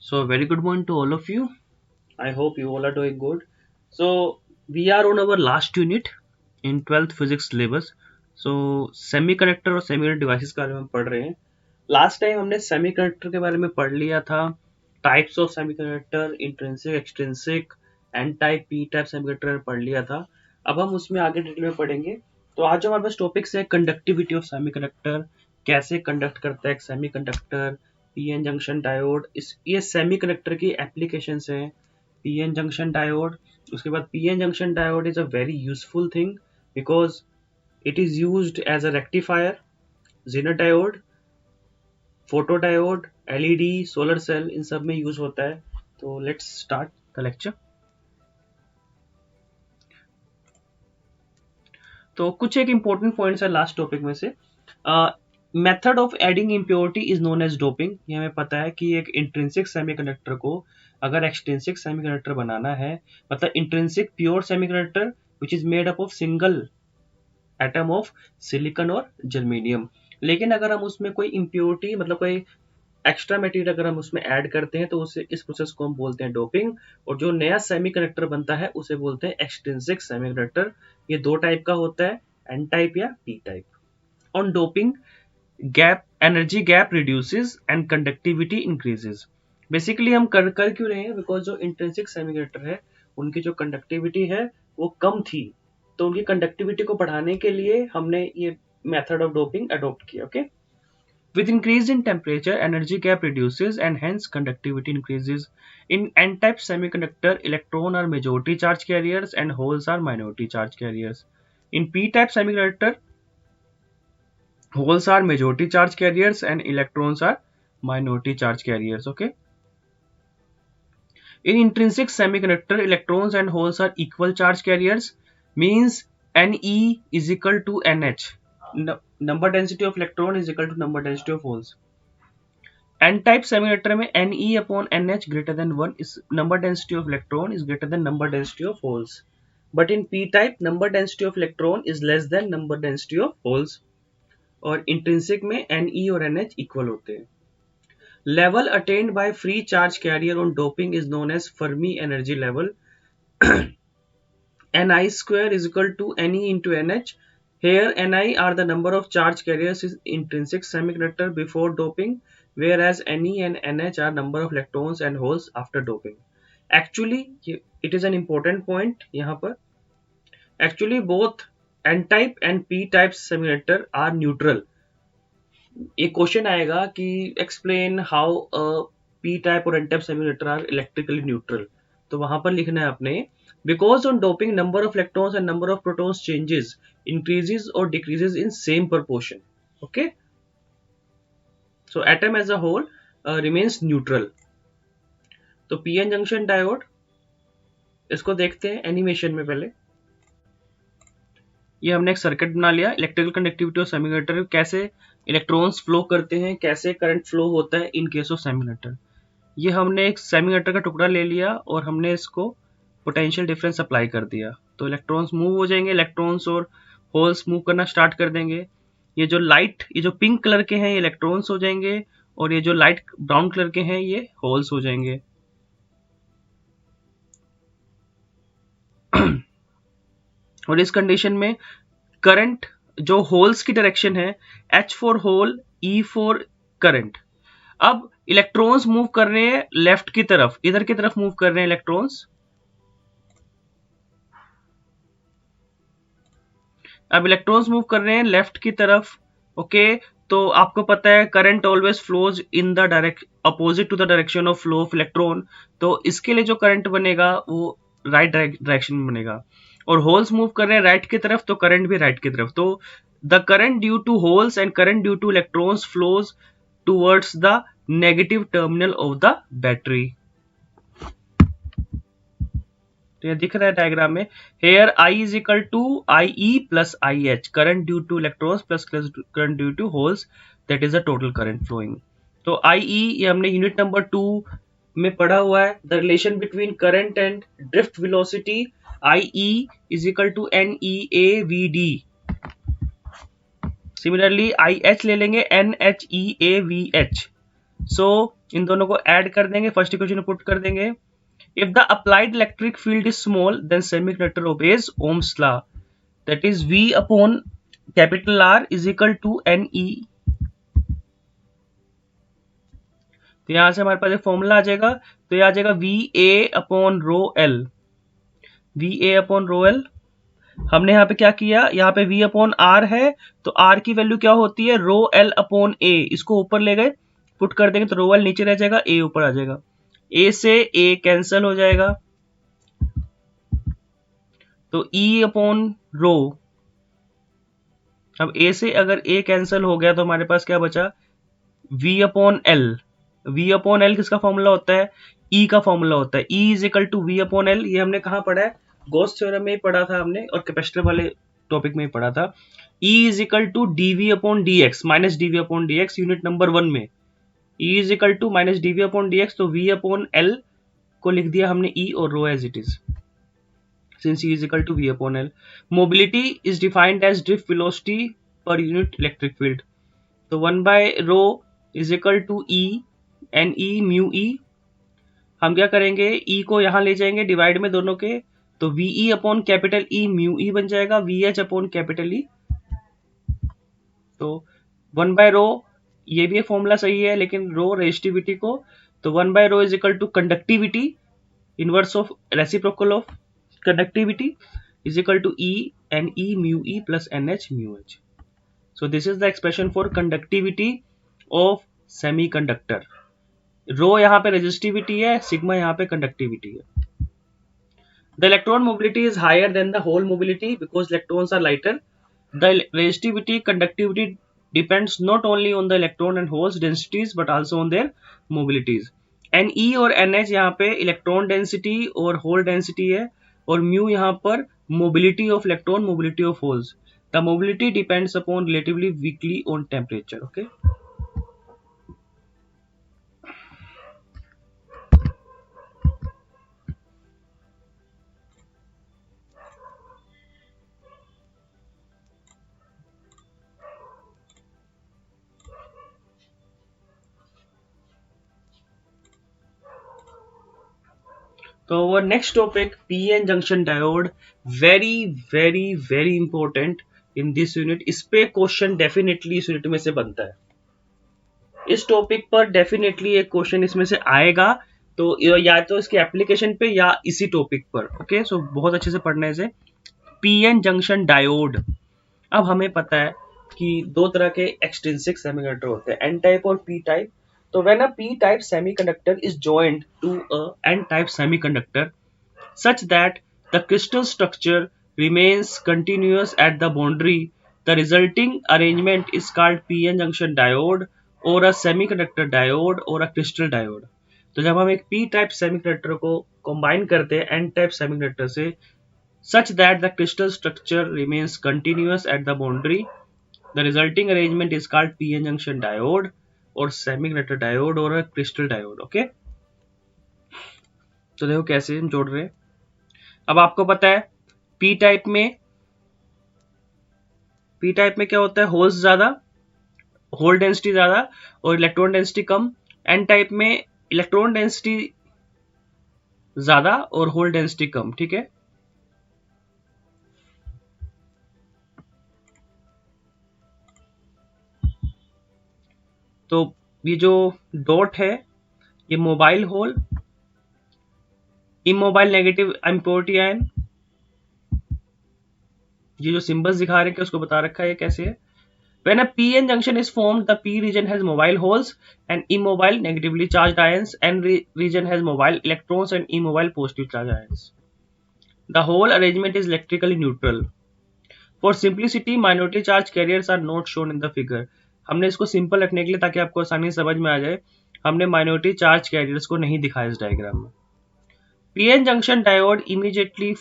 So, very good morning to all of you. I hope you all are doing good. So, we are on our last unit in 12th physics syllabus. So, semiconductor और semiconductor devices के बारे में हम पढ़ रहे हैं. Last time हमने semiconductor के बारे में पढ़ लिया था. Types of semiconductor, intrinsic, extrinsic, N type, P type semiconductor पढ़ लिया था. अब हम उसमें आगे डिटेल में पढ़ेंगे. तो आज हमारे पास टॉपिक्स है कंडक्टिविटी ऑफ सेमीकंडक्टर, कैसे कंडक्ट करता है एक सेमीकंडक्टर, पीएन जंक्शन डायोड. इस ये सेमीकंडक्टर की एप्लीकेशंस हैं. पीएन जंक्शन डायोड, उसके बाद PN junction diode is a very useful thing because it is used as a rectifier. Zener diode, photo diode, LED, solar cell, इन सब में use होता है. तो लेट्स स्टार्ट द लेक्चर. तो कुछ एक इंपॉर्टेंट पॉइंट्स है लास्ट टॉपिक में से. Method of adding impurity is known as doping. ये हमें पता है कि एक इंट्रिंसिक सेमीकंडक्टर को अगर एक्सट्रिंसिक सेमीकंडक्टर बनाना है, मतलब intrinsic pure semiconductor which is made up of single atom of silicon और जर्मेनियम. लेकिन अगर हम उसमें कोई इम्प्योरिटी, मतलब कोई एक्स्ट्रा मटेरियल अगर हम उसमें ऐड करते हैं तो उसे, इस प्रोसेस को हम बोलते हैं डोपिंग. और जो नया सेमीकंडक्टर बनता है उसे बोलते हैं एक्सट्रिंसिक सेमीकंडक्टर. ये दो टाइप का होता है, एन टाइप या P type. On doping, gap energy gap reduces and conductivity increases. Basically हम कर क्यों रहे हैं, बिकॉज जो इंट्रिंसिक सेमीकंडक्टर है उनकी जो कंडक्टिविटी है वो कम थी, तो उनकी कंडक्टिविटी को बढ़ाने के लिए हमने ये मेथड ऑफ डोपिंग अडॉप्ट किया. Okay. With increase in temperature, energy gap reduces and hence conductivity increases. In n-type semiconductor, electrons are majority charge carriers and holes are minority charge carriers. In p-type semiconductor, holes are majority charge carriers and electrons are minority charge carriers. Okay. In intrinsic semiconductor, electrons and holes are equal charge carriers, means Ne is equal to Nh. Number density of electron is equal to number density of holes. N type semiconductor में Ne upon Nh greater than 1 is number density of electron is greater than number density of holes. But in P type, number density of electron is less than number density of holes. और intrinsic में Ne और Nh equal होते हैं. Level attained by free charge carrier on doping is known as Fermi energy level. Ni square is equal to Ne into Nh. Here Ni are the number of charge carriers in intrinsic semiconductor before doping, whereas Ne and Nh are number of electrons and holes after doping. Actually, it is an important point यहाँ पर. Actually, both N-type and P-type semiconductor are neutral. एक question आएगा कि explain how P type और N type semiconductor are electrically neutral. तो वहां पर लिखना है आपने, because on doping number of electrons and number of protons changes, increases और decreases in same proportion. Okay. So atom as a whole remains neutral. तो PN junction diode, इसको देखते हैं एनिमेशन में. पहले ये हमने एक सर्किट बना लिया. इलेक्ट्रिकल कंडक्टिविटी ऑफ सेमीकंडक्टर, कैसे इलेक्ट्रॉन्स फ्लो करते हैं, कैसे करंट फ्लो होता है इन केस ऑफ सेमीकंडक्टर. ये हमने एक सेमीकंडक्टर का टुकड़ा ले लिया और हमने इसको पोटेंशियल डिफरेंस अप्लाई कर दिया, तो इलेक्ट्रॉन्स मूव हो जाएंगे, इलेक्ट्रॉन्स और होल्स मूव करना स्टार्ट कर देंगे. ये जो लाइट, ये जो पिंक कलर के हैं ये इलेक्ट्रॉन्स हो जाएंगे और ये जो लाइट ब्राउन कलर के हैं ये होल्स हो जाएंगे. और इस कंडीशन में करंट जो होल्स की डायरेक्शन है, H for hole, E for current. अब इलेक्ट्रॉन्स मूव कर रहे हैं लेफ्ट की तरफ, इधर की तरफ मूव कर रहे हैं इलेक्ट्रॉन्स. अब इलेक्ट्रॉन्स मूव कर रहे हैं लेफ्ट की तरफ. ओके. तो आपको पता है current always flows in the direct opposite to the direction of flow of electron. तो इसके लिए जो करंट बनेगा वो राइट डायरेक्शन में बनेगा. और होल्स मूव कर रहे हैं राइट की तरफ, तो करंट भी राइट की तरफ. तो the current due to holes and current due to electrons flows towards the negative terminal of the battery. तो ये दिख रहा है डायग्राम में. Here I is equal to IE plus IH, current due to electrons plus current due to holes, that is the total current flowing. तो IE ये हमने unit number 2 में पढ़ा हुआ है. The relation between current and drift velocity, IE is equal to NEAVD. Similarly IH ले लेंगे NHEAVH. सो इन दोनों को ऐड कर देंगे, फर्स्ट इक्वेशन में पुट कर देंगे। If the applied electric field is small then semiconductor obeys Ohm's law, that is V upon capital R is equal to NE। तो यहां से हमारे पास एक फॉर्मूला आ जाएगा, तो ये आ जाएगा VA upon rho L, VA upon rho L. हमने यहाँ पे क्या किया, यहाँ पे V अपॉन R है, तो R की वैल्यू क्या होती है, रो एल अपॉन A, इसको ऊपर ले गए, पुट कर देंगे तो रो एल नीचे रह जाएगा, A ऊपर आ जाएगा, A से A कैंसिल हो जाएगा, तो E अपॉन रो, अब A से अगर A कैंसिल हो गया तो हमारे पास क्या बचा, V upon L. V upon L किसका फॉर्मूला होता है, E का फॉर्मूला होता है, E is equal to V upon L. ये हमने कहाँ पढ़ा है, गॉस थ्योरम में ही पढ़ा था हमने, और कैपेसिटर वाले टॉपिक में ही पढ़ा था। E is equal to dV upon dx minus dV upon dx, unit number 1 में E is equal to minus dV upon dx, तो V अपॉन एल को लिख दिया हमने E और rho as it is, since E is equal to V upon L. Mobility is defined as drift velocity per unit electric field. तो 1 by rho is equal to E and E mu E। हम क्या करेंगे, E को यहाँ ले जाएंगे divide में दोनों के, तो VE upon capital E mu E बन जाएगा, VH अपॉन कैपिटल E। तो 1 by rho, ये भी फॉर्मूला सही है, लेकिन रो रेजिस्टिविटी को, तो 1 by rho is equal to conductivity inverse of reciprocal of conductivity is equal to E and E mu E plus NH mu H. So this is the expression for conductivity of semiconductor. Rho यहाँ पे resistivity है, sigma यहाँ पे conductivity है। The electron mobility is higher than the hole mobility because electrons are lighter. The resistivity conductivity depends not only on the electron and holes densities but also on their mobilities. Ne और NH यहाँ पे electron density और whole density है, और mu यहाँ पर mobility of electron, mobility of holes. The mobility depends upon relatively weekly on temperature. Okay, तो our next topic PN junction diode, very very very important in this unit. इस पे question definitely इस unit में से बनता है, इस topic पर डेफिनेटली एक क्वेश्चन इसमें से आएगा, तो या तो इसके एप्लीकेशन पे या इसी टॉपिक पर। ओके, सो बहुत अच्छे से पढ़ने से। पीएन जंक्शन डायोड, अब हमें पता है कि दो तरह के एक्सट्रिंसिक सेमीकंडक्टर होते हैं, एन टाइप और पी टाइप। तो when a P type semiconductor is joined to a N type semiconductor such that the crystal structure remains continuous at the boundary, the resulting arrangement is called PN junction diode or a semiconductor diode or a crystal diode. तो जब हम एक p type semiconductor को combine करते हैं n type semiconductor से, such that the crystal structure remains continuous at the boundary, the resulting arrangement is called PN junction diode or semiconductor diode or a crystal diode. Okay, तो देखो कैसे हम जोड़ रहे हैं। अब आपको पता है पी टाइप में क्या होता है, होल्स ज्यादा, होल डेंसिटी ज्यादा और इलेक्ट्रॉन डेंसिटी कम। एन टाइप में इलेक्ट्रॉन डेंसिटी ज्यादा और होल डेंसिटी कम। ठीक है, तो ये जो डॉट है ये mobile hole, immobile negative impurity ion, ये जो सिंबल्स दिखा रहे हैं उसको बता रखा है ये कैसे है। When a p-n junction is formed, the p region has mobile holes and immobile negatively charged ions, n region has mobile electrons and immobile positive charged ions. The whole arrangement is electrically neutral. For simplicity, minority charge carriers are not shown in the figure. हमने इसको simple रखने के लिए, ताकि आपको आसानी से समझ में आ जाए, हमने माइनॉरिटी चार्ज कैरियर्स को नहीं दिखाया इस डायग्राम में। PN junction diode immediately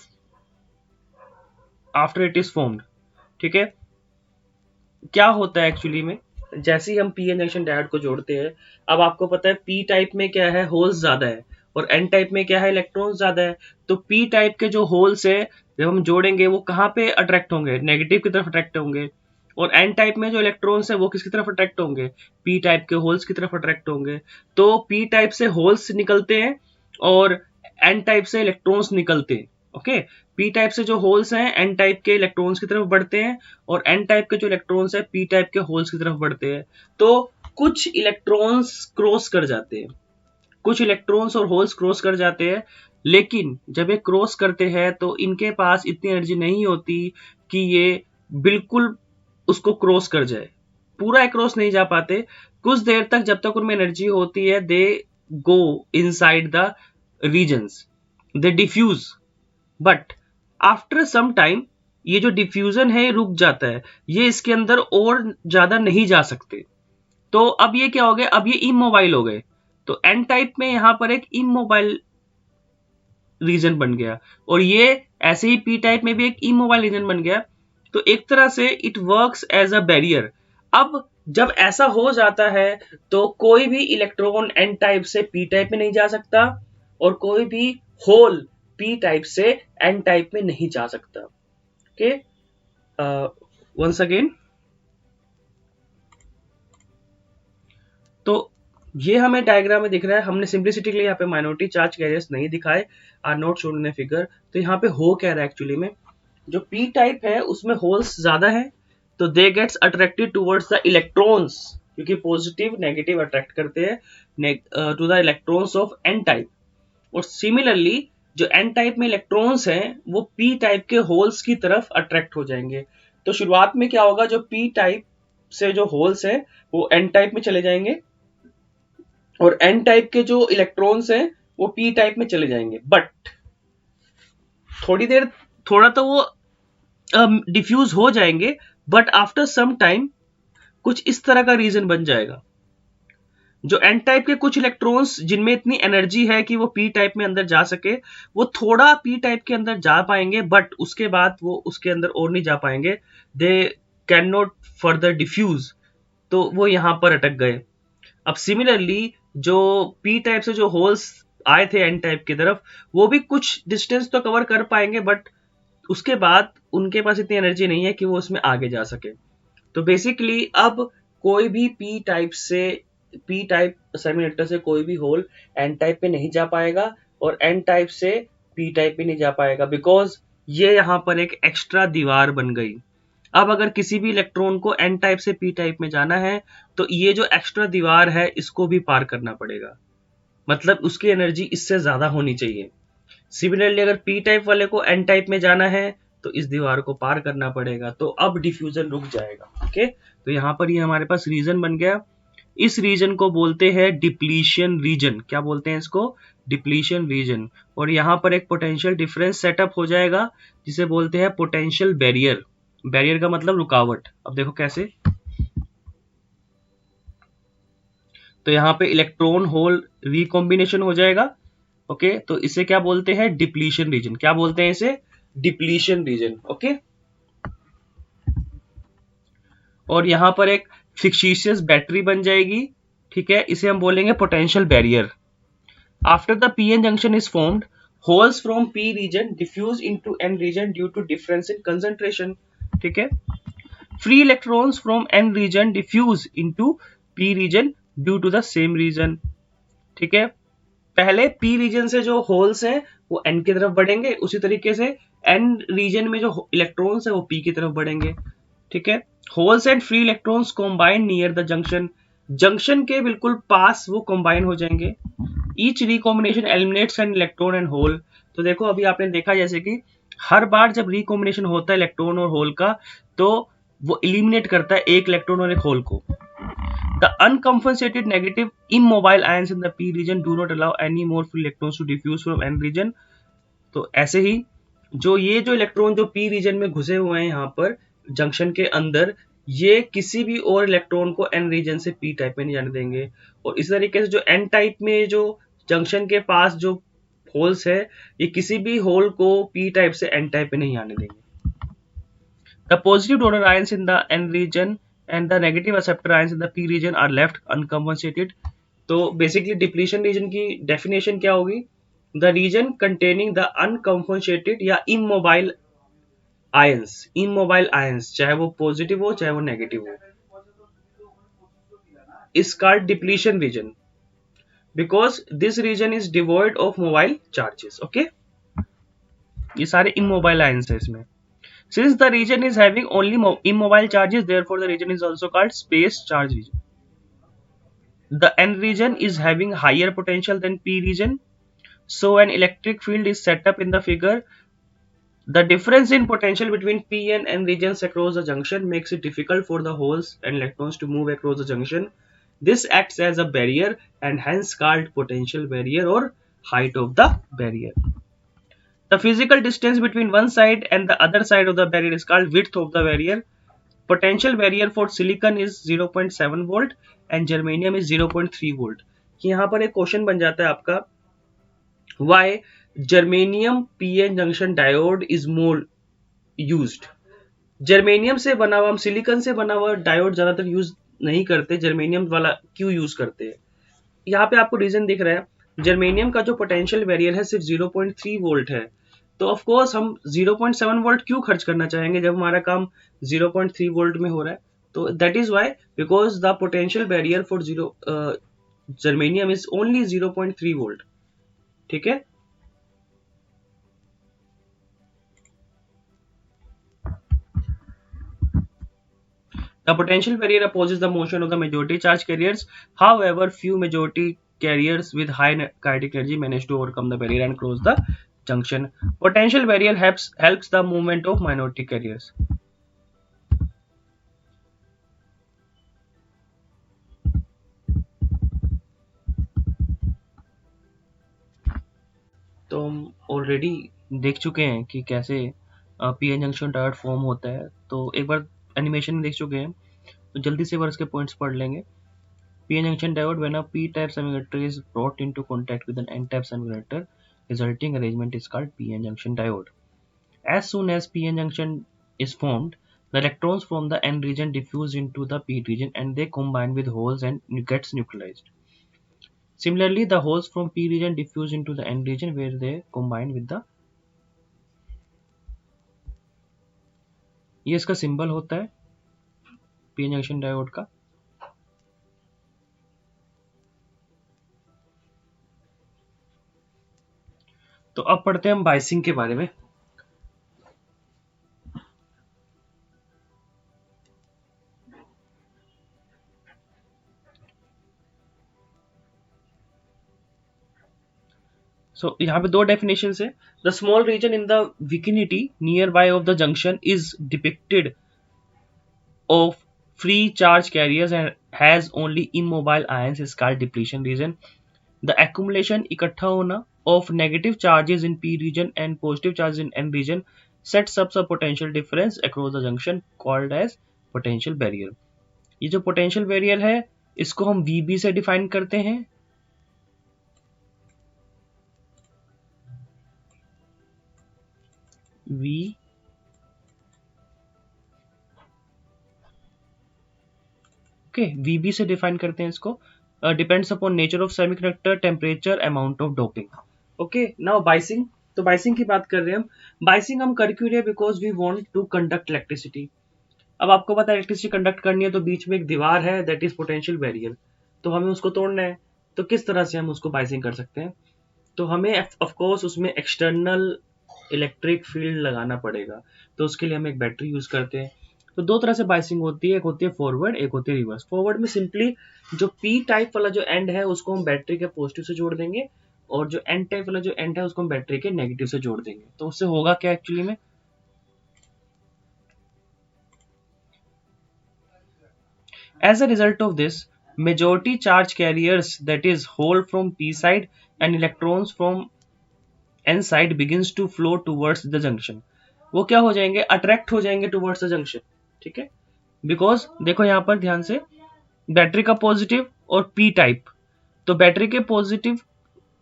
after it is formed. ठीक है, क्या होता है एक्चुअली में, जैसे ही हम पीएन जंक्शन डायोड को जोड़ते हैं, अब आपको पता है पी टाइप में क्या है, होल्स ज्यादा है, और एन टाइप में क्या है, इलेक्ट्रॉन ज्यादा है। तो पी टाइप के जो होल्स है जब हम जोड़ेंगे वो कहाँ पे अट्रैक्ट होंगे, नेगेटिव की तरफ अट्रैक्ट होंगे, और एन टाइप में जो इलेक्ट्रॉन्स है वो किसकी तरफ अट्रैक्ट होंगे, पी टाइप के होल्स की तरफ अट्रैक्ट होंगे। तो पी टाइप से होल्स निकलते हैं और एन टाइप से इलेक्ट्रॉन्स निकलते हैं। ओके, पी टाइप से जो होल्स हैं एन टाइप के इलेक्ट्रॉन्स की तरफ बढ़ते हैं और एन टाइप के जो इलेक्ट्रॉन्स हैं पी टाइप के होल्स की तरफ बढ़ते हैं। तो कुछ इलेक्ट्रॉन्स क्रॉस कर जाते हैं, कुछ इलेक्ट्रॉन्स और होल्स क्रॉस कर जाते हैं, लेकिन जब ये क्रॉस करते हैं तो इनके पास इतनी एनर्जी नहीं होती कि ये बिल्कुल उसको क्रॉस कर जाए, पूरा क्रॉस नहीं जा पाते। कुछ देर तक जब तक उनमें एनर्जी होती है they go inside the regions, they diffuse, but after some time ये जो डिफ्यूजन है रुक जाता है, ये इसके अंदर और ज्यादा नहीं जा सकते। तो अब ये क्या हो गया, अब ये इमोबाइल हो गए। तो एन टाइप में यहां पर एक इमोबाइल रीजन बन गया और ये ऐसे ही पी टाइप में भी एक इमोबाइल रीजन बन गया। तो एक तरह से it works as a barrier. अब जब ऐसा हो जाता है तो कोई भी इलेक्ट्रॉन एन टाइप से पी टाइप में नहीं जा सकता और कोई भी होल पी टाइप से एन टाइप में नहीं जा सकता। ओके, वंस अगेन, तो ये हमें डायग्राम में दिख रहा है। हमने सिंप्लिसिटी के लिए यहाँ पे माइनॉरिटी चार्ज कैरियर्स नहीं दिखाए, are not shown in figure. तो यहाँ पे हो क्या रहा है एक्चुअली में, जो पी टाइप है उसमें होल्स ज्यादा है तो they gets attracted towards the electrons, क्योंकि पॉजिटिव नेगेटिव अट्रैक्ट करते हैं to the electrons of N type. और सिमिलरली जो एन टाइप में इलेक्ट्रॉन्स हैं वो पी टाइप के होल्स की तरफ अट्रैक्ट हो जाएंगे। तो शुरुआत में क्या होगा, जो पी टाइप से जो होल्स हैं वो एन टाइप में चले जाएंगे और एन टाइप के जो इलेक्ट्रॉन्स हैं वो पी टाइप में चले जाएंगे। बट थोड़ी देर थोड़ा तो वो डिफ्यूज हो जाएंगे, बट आफ्टर सम टाइम कुछ इस तरह का रीजन बन जाएगा। जो एन टाइप के कुछ इलेक्ट्रॉन्स जिनमें इतनी एनर्जी है कि वो पी टाइप में अंदर जा सके, वो थोड़ा पी टाइप के अंदर जा पाएंगे, बट उसके बाद वो उसके अंदर और नहीं जा पाएंगे, they can not further diffuse, तो वो यहां पर अटक गए। अब सिमिलरली जो पी टाइप से जो होल्स आए थे एन टाइप की तरफ, वो भी कुछ डिस्टेंस तो कवर कर पाएंगे, बट उसके बाद उनके पास इतनी एनर्जी नहीं है कि वो उसमें आगे जा सके। तो बेसिकली अब कोई भी पी टाइप से पी टाइप सेमीकंडक्टर से कोई भी होल एन टाइप पे नहीं जा पाएगा और एन टाइप से पी टाइप पे नहीं जा पाएगा, बिकॉज ये यहाँ पर एक एक्स्ट्रा दीवार बन गई। अब अगर किसी भी इलेक्ट्रॉन को एन टाइप से पी टाइप में जाना है तो ये जो एक्स्ट्रा दीवार है इसको भी पार करना पड़ेगा, मतलब उसकी एनर्जी इससे ज्यादा होनी चाहिए। सिमिलरली अगर पी टाइप वाले को एन टाइप में जाना है तो इस दीवार को पार करना पड़ेगा, तो अब डिफ्यूजन रुक जाएगा। ओके, तो यहाँ पर ये हमारे पास रीजन बन गया। इस रीजन को बोलते हैं डिप्लीशन रीजन। क्या बोलते हैं इसको, डिप्लीशन रीजन। और यहाँ पर एक पोटेंशियल डिफरेंस सेटअप हो जाएगा जिसे बोलते हैं पोटेंशियल बैरियर। बैरियर का मतलब रुकावट। अब देखो कैसे, तो यहाँ पे इलेक्ट्रॉन होल रिकॉम्बिनेशन हो जाएगा। ओके, तो इसे क्या बोलते हैं, डिप्लीशन रीजन। क्या बोलते हैं इसे, डिप्लीशन रीजन। ओके, और यहां पर एक फिक्सिशियस बैटरी बन जाएगी। ठीक है, इसे हम बोलेंगे potential barrier. After the PN junction is formed, holes from P region diffuse into N region due to difference in concentration. ठीक है, free electrons from N region diffuse into P region due to the same reason. ठीक है, पहले P region से जो holes हैं वो N की तरफ बढ़ेंगे, उसी तरीके से एन रीजन में जो इलेक्ट्रॉन्स है वो पी की तरफ बढ़ेंगे। ठीक है, holes and free electrons combine near the junction, junction के बिल्कुल पास वो कॉम्बाइन हो जाएंगे। Each recombination eliminates an electron and hole. तो देखो अभी आपने देखा जैसे कि हर बार जब रिकॉम्बिनेशन होता है इलेक्ट्रॉन और होल का तो वो इलिमिनेट करता है एक इलेक्ट्रॉन और एक होल को। The uncompensated negative immobile ions in the p region do not allow any more free electrons to diffuse from n region। तो ऐसे ही जो इलेक्ट्रॉन जो p रीजन में घुसे हुए हैं यहाँ पर जंक्शन के अंदर, ये किसी भी और इलेक्ट्रॉन को n रीजन से p टाइप में नहीं जाने देंगे। और इस तरीके से जो n टाइप में जो जंक्शन के पास जो होल्स है, ये किसी भी होल को p टाइप से n टाइप में नहीं आने देंगे। The positive donor ions in the n region and the negative acceptor ions in the p region are left uncompensated। तो बेसिकली डिप्लीशन रीजन की डेफिनेशन क्या होगी, द रीजन कंटेनिंग द अनकम्पनसेटेड या इमोबाइल आयंस, इमोबाइल आयंस, चाहे वो positive हो चाहे वो नेगेटिव हो, is called depletion region because this region is devoid of mobile charges. Okay, ये सारे immobile ions है इसमें. Since the region is having only immobile charges, therefore the region is also called space charge region. The N region is having higher potential than P region, so an electric field is set up in the figure. The difference in potential between P and N regions across the junction makes it difficult for the holes and electrons to move across the junction. This acts as a barrier and hence called potential barrier or height of the barrier. The physical distance between one side and the other side of the barrier is called width of the barrier. Potential barrier for silicon is 0.7 volt and germanium is 0.3 volt. यहाँ पर एक question बन जाता है आपका, why germanium PN junction diode is more used. Germanium से बना हुआ, हम सिलिकॉन से बना हुआ डायोड ज्यादातर यूज नहीं करते, जर्मेनियम वाला क्यों यूज करते हैं? यहाँ पे आपको रीजन दिख रहा है, जर्मेनियम का जो पोटेंशियल बैरियर है सिर्फ 0.3 वोल्ट है, तो ऑफ कोर्स हम 0.7 वोल्ट क्यों खर्च करना चाहेंगे जब हमारा काम 0.3 वोल्ट में हो रहा है? तो that is why, because the potential barrier for germanium is only 0.3 volt. ठीक है, the potential barrier opposes the motion of the majority charge carriers. However, few majority carriers with high kinetic energy manage to overcome the barrier and cross the junction. Potential barrier helps the movement of minority carriers. तो हम already देख चुके हैं कि कैसे P N junction diode form होता है, तो एक बार एनिमेशन में देख चुके हैं, तो जल्दी से एक बार इसके पॉइंट्स पढ़ लेंगे. P-N junction diode, when a P-type semiconductor is brought into contact with an N-type semiconductor, resulting arrangement is called P-N junction diode. As soon as P-N junction is formed, the electrons from the N region diffuse into the P region and they combine with holes and gets neutralized. Similarly, the holes from P region diffuse into the N region where they combine with the, ये इसका symbol होता है P-N junction diode का. तो अब पढ़ते हैं हम बाइसिंग के बारे में. So यहाँ पे दो डेफिनेशन है. The small region in the vicinity near by of the junction is depicted of free charge carriers and has only immobile ions is called depletion region. The accumulation, इकट्ठा होना, of negative charges in P region and positive charges in N region sets up a potential difference across the junction called as potential barrier. ये जो potential barrier है इसको हम वीबी से define करते हैं. V ओके, VB से डिफाइन करते हैं इसको. Depends upon nature of semiconductor, temperature, amount of doping. Okay, now biasing. तो बाइसिंग की बात कर रहे हैं हम. बाइसिंग हम कर क्यों रहे हैं? Because we want to conduct electricity. अब आपको पता है इलेक्ट्रिसिटी कंडक्ट करनी है तो बीच में एक दीवार है, दैट इज पोटेंशियल बैरियर, तो हमें उसको तोड़ना है. तो किस तरह से हम उसको बाइसिंग कर सकते हैं? तो हमें ऑफ कोर्स उसमें एक्सटर्नल इलेक्ट्रिक फील्ड लगाना पड़ेगा, तो उसके लिए हम एक बैटरी यूज करते हैं. तो दो तरह से बाइसिंग होती है, एक होती है फॉरवर्ड, एक होती है रिवर्स. फॉरवर्ड में सिंपली जो पी टाइप वाला जो एंड है उसको हम बैटरी के पॉजिटिव से जोड़ देंगे और जो एन टाइप वाला जो एंड है उसको हम बैटरी के नेगेटिव से जोड़ देंगे. तो उससे होगा क्या एक्चुअली में? As a result of this, majority charge carriers, that is hole from p side and electrons from n side begins to flow towards the junction. वो क्या हो जाएंगे? अट्रैक्ट हो जाएंगे टुवर्ड्स द जंक्शन. ठीक है, बिकॉज देखो यहाँ पर ध्यान से, बैटरी का पॉजिटिव और पी टाइप, तो बैटरी के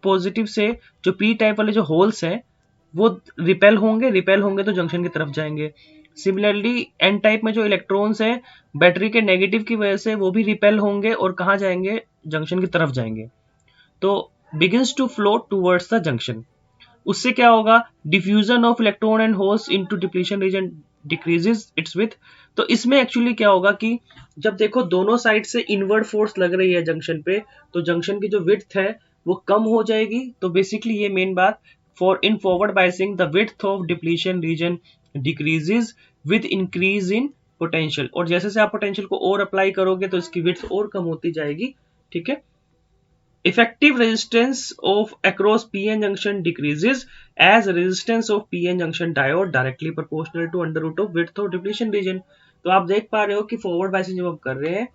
पॉजिटिव से जो पी टाइप वाले जो होल्स हैं वो रिपेल होंगे तो जंक्शन की तरफ जाएंगे. सिमिलरली एन टाइप में जो इलेक्ट्रॉन्स हैं बैटरी के नेगेटिव की वजह से वो भी रिपेल होंगे और कहाँ जाएंगे? जंक्शन की तरफ जाएंगे. तो begins to flow towards the junction. उससे क्या होगा, diffusion of electron and holes into depletion region decreases its width. तो इसमें एक्चुअली क्या होगा कि जब देखो दोनों साइड से इनवर्ड फोर्स लग रही है जंक्शन पे, तो जंक्शन की जो विड्थ है वो कम हो जाएगी। तो बेसिकली ये मेन बात, for in forward biasing the width of depletion region decreases with increase in potential, और जैसे से आप पोटेंशियल को और अप्लाई करोगे तो इसकी विड्थ और कम होती जाएगी। ठीक है। Effective resistance of across PN junction decreases as resistance of PN junction diode directly proportional to under root of width of depletion region। तो आप देख पा रहे हो कि फॉरवर्ड बायसिंग जब आप कर रहे हैं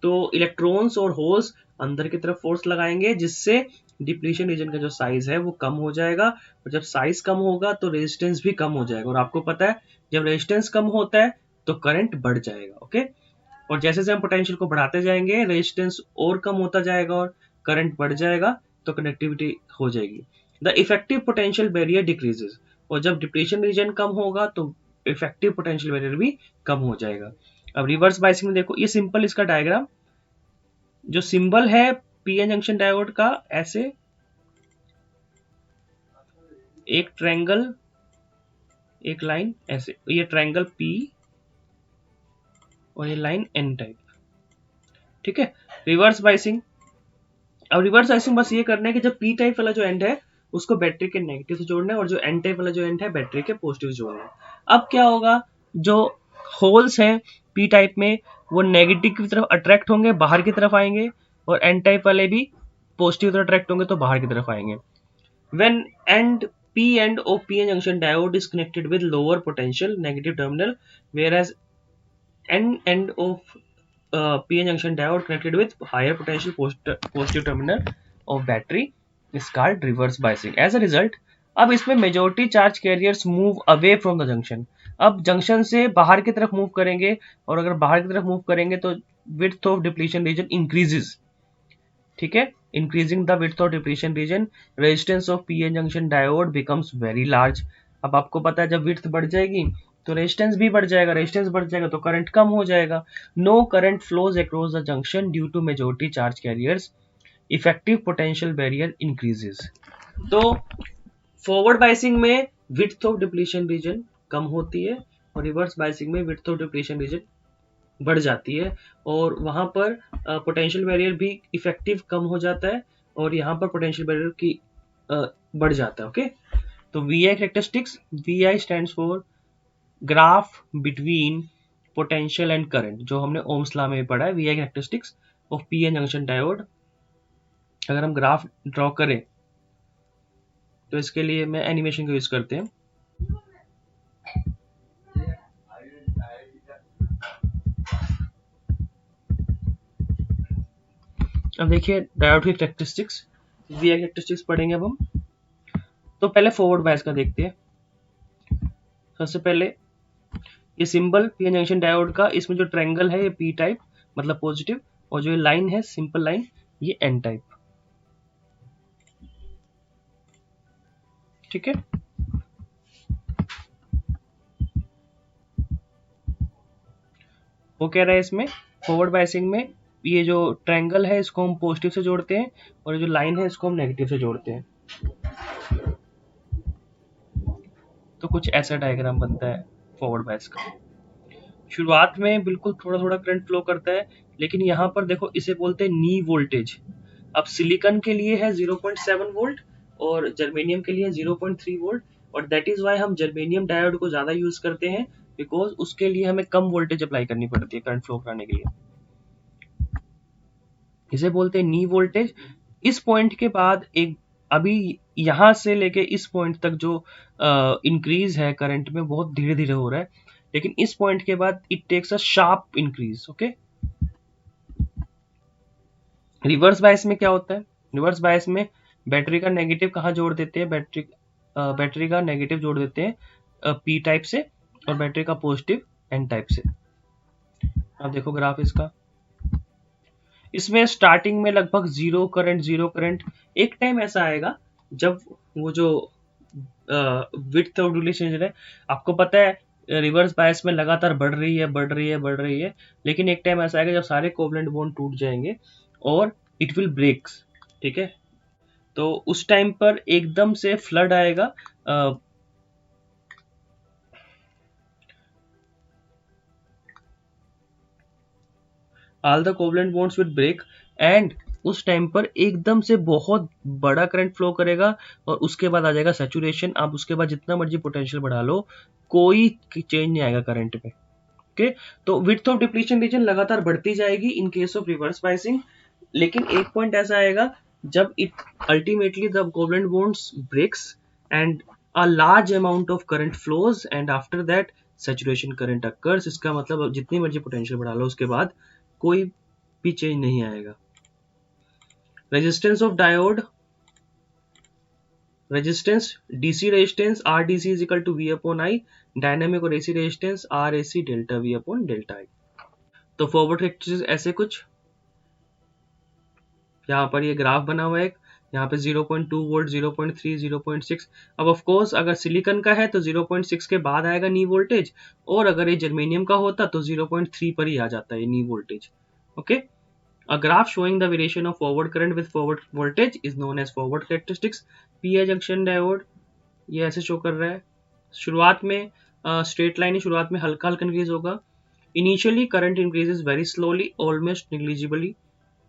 तो इलेक्ट्रॉन्स और होल्स अंदर की तरफ फोर्स लगाएंगे, जिससे डिप्लीशन रीजन का जो साइज है वो कम हो जाएगा, और जब साइज कम होगा तो रेजिस्टेंस भी कम हो जाएगा। और आपको पता है जब रेजिस्टेंस कम होता है तो करंट बढ़ जाएगा। ओके। और जैसे जैसे हम पोटेंशियल को बढ़ाते जाएंगे रेजिस्टेंस और कम होता जाएगा और करंट बढ़ जाएगा, तो कनेक्टिविटी हो जाएगी। The effective potential barrier decreases, और जब डिप्लीशन रीजन कम होगा तो इफेक्टिव पोटेंशियल बैरियर भी कम हो जाएगा। अब रिवर्स बायसिंग में देखो, ये सिंपल इसका डायग्राम, जो सिंबल है पीएन जंक्शन डायोड का, ऐसे एक ट्रायंगल, एक लाइन ऐसे, ये ट्रायंगल पी और ये लाइन एन टाइप। ठीक है। रिवर्स बायसिंग, अब रिवर्स बायसिंग बस ये करना है कि जब पी टाइप वाला जो एंड है उसको बैटरी के नेगेटिव से जोड़ना है, और जो एन टाइप वाला जो एंड है बैटरी के पॉजिटिव से जोड़ना है। अब क्या होगा, जो होल्स हैं पी टाइप में वो नेगेटिव की तरफ अट्रैक्ट होंगे, बाहर की तरफ आएंगे, और एन टाइप वाले भी पॉजिटिव तरफ अट्रैक्ट होंगे तो बाहर की तरफ आएंगे। When end P end of PN junction diode is connected with lower potential negative terminal, whereas N end of PN junction diode connected with higher potential positive terminal of battery is called reverse biasing. As a result, अब इसमें majority charge carriers move away from the junction. अब junction से बाहर की तरफ move करेंगे, और अगर बाहर की तरफ मूव करेंगे तो width of depletion reason increases. ठीक है। Increasing the width of depletion reason, resistance of PN junction diode becomes very large. अब आपको पता है जब विड्थ बढ़ जाएगी तो रेजिस्टेंस भी बढ़ जाएगा, रेजिस्टेंस बढ़ जाएगा तो करंट कम हो जाएगा। No current flows across the junction due to majority charge carriers, effective potential barrier increases. तो फॉरवर्ड बायसिंग में विड्थ ऑफ डिप्लीशन रीजन कम होती है, और रिवर्स बायसिंग में विड्थ ऑफ डिप्लीशन रीजन बढ़ जाती है, और वहां पर पोटेंशियल बैरियर भी इफेक्टिव कम हो जाता है, और यहाँ पर पोटेंशियल बैरियर की बढ़ जाता है। ओके। तो V I characteristics, V I stands for graph between potential and current, जो हमने ओम्स लॉ में पढ़ा है। V I characteristics of P N junction diode, अगर हम ग्राफ ड्रॉ करें तो इसके लिए मैं एनिमेशन का यूज करते हैं। अब देखिए डायोड की कैरेक्टरिस्टिक्स, वी आई कैरेक्टरिस्टिक्स पढ़ेंगे अब हम। तो पहले फॉरवर्ड बायस का देखते हैं। सबसे पहले ये symbol P N junction diode का, इसमें जो ट्रायंगल है ये पी टाइप मतलब पॉजिटिव, और जो ये लाइन है सिंपल लाइन ये एन टाइप। ठीक है। वो कह रहा है इसमें फॉरवर्ड बायसिंग में ये जो ट्रायंगल है इसको हम पॉजिटिव से जोड़ते हैं, और जो लाइन है इसको हम नेगेटिव से जोड़ते हैं। तो कुछ ऐसा डायग्राम बनता है फॉरवर्ड बायस का। शुरुआत में बिल्कुल थोड़ा थोड़ा करंट फ्लो करता है, लेकिन यहाँ पर देखो इसे बोलते हैं नी वोल्टेज। अब सिलिकॉन के लिए है 0.7 वोल्ट और जर्मेनियम के लिए 0.3 वोल्ट, और दैट इज वाई हम जर्मेनियम डायोड को ज्यादा यूज करते हैं, बिकॉज उसके लिए हमें कम वोल्टेज अप्लाई करनी पड़ती है करंट फ्लो कराने के लिए। इसे बोलते हैं नी वोल्टेज। इस पॉइंट के बाद एक, अभी यहां से लेके इस पॉइंट तक जो इंक्रीज है करंट में बहुत धीरे धीरे हो रहा है, लेकिन इस पॉइंट के बाद it takes a sharp increase. Okay. Reverse bias में क्या होता है, रिवर्स बायस में बैटरी का नेगेटिव कहाँ जोड़ देते हैं, बैटरी का नेगेटिव जोड़ देते हैं पी टाइप से, और बैटरी का पॉजिटिव एन टाइप से। अब देखो ग्राफ इसका, इसमें स्टार्टिंग में लगभग जीरो करंट। एक टाइम ऐसा आएगा जब वो जो विड्थ ऑफ डिप्लीशन है, आपको पता है रिवर्स बायस में लगातार बढ़ रही है, लेकिन एक टाइम ऐसा आएगा जब सारे कोवलेंट बॉन्ड टूट जाएंगे और इट विल ब्रेक्स। ठीक है। तो उस टाइम पर एकदम से फ्लड आएगा, all the covalent bonds will break, and उस टाइम पर एकदम से बहुत बड़ा करंट फ्लो करेगा और उसके बाद आ जाएगा सैचुरेशन। आप उसके बाद जितना मर्जी पोटेंशियल बढ़ा लो, कोई चेंज नहीं आएगा करंट में। ओके, तो विड्थ ऑफ डिप्लीशन रीजन लगातार बढ़ती जाएगी in case of reverse biasing, लेकिन एक पॉइंट ऐसा आएगा जब it ultimately the covalent bonds breaks and a large amount of current flows, and after that saturation current occurs. इसका मतलब अब जितनी मर्जी पोटेंशियल बढ़ा लो उसके बाद कोई भी चेंज नहीं आएगा। Resistance of diode, resistance DC resistance R DC is equal to V upon I, dynamic और AC resistance R AC delta V upon delta I. तो फॉरवर्ड कैरेक्टरिस्टिक्स ऐसे कुछ, यहाँ पर ये ग्राफ बना हुआ है, यहाँ पे 0.2 वोल्ट, 0.3, 0.6। अब ऑफ कोर्स अगर सिलिकॉन का है तो 0.6 के बाद आएगा नी वोल्टेज, और अगर ये जर्मेनियम का होता तो 0.3 पर ही आ जाता है नी voltage. Okay, a graph showing the variation of forward current with forward voltage is known as forward characteristics। P junction diode ये ऐसे शो कर रहा है, शुरुआत में स्ट्रेट लाइन, शुरुआत में हल्का हल्का इंक्रीज होगा। Initially current increases very slowly, almost negligibly,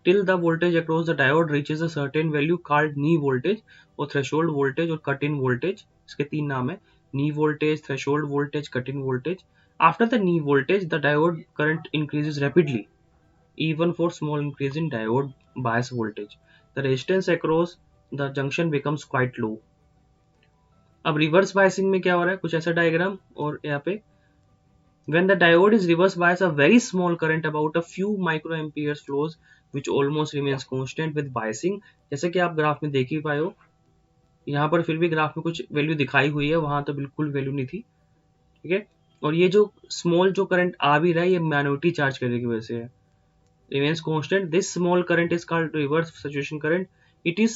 till the voltage across the diode reaches a certain value called knee voltage और threshold voltage और cut in voltage। इसके तीन नाम है, knee voltage, threshold voltage, cut in voltage। After the knee voltage the diode current increases rapidly even for small increase in diode bias voltage। The resistance across the junction becomes quite low। अब reverse biasing में क्या हो रहा है, कुछ ऐसा diagram, और यहाँ पे when the diode is reverse bias a very small current about a few microamperes flows which almost remains constant with biasing। जैसे कि आप ग्राफ में देख ही पाए हो, यहाँ पर फिर भी ग्राफ में कुछ वैल्यू दिखाई हुई है, वहां तो बिल्कुल वैल्यू नहीं थी। ठीक है, और ये जो स्मॉल जो करंट आ भी रहा है ये माइनॉरिटी चार्ज करने की वजह से है, remains constant। This small current is called reverse saturation current। It is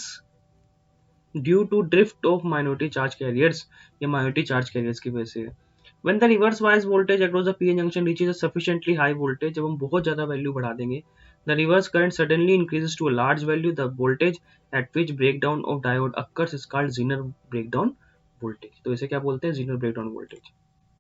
due to drift of minority charge carriers। ये minority charge carriers की वजह से है। When the reverse bias voltage across the PN junction reaches a sufficiently high voltage, जब हम बहुत ज़्यादा value बढ़ा देंगे, the reverse current suddenly increases to a large value। The voltage at which breakdown of diode occurs is called Zener breakdown voltage। तो इसे क्या बोलते हैं, Zener breakdown voltage।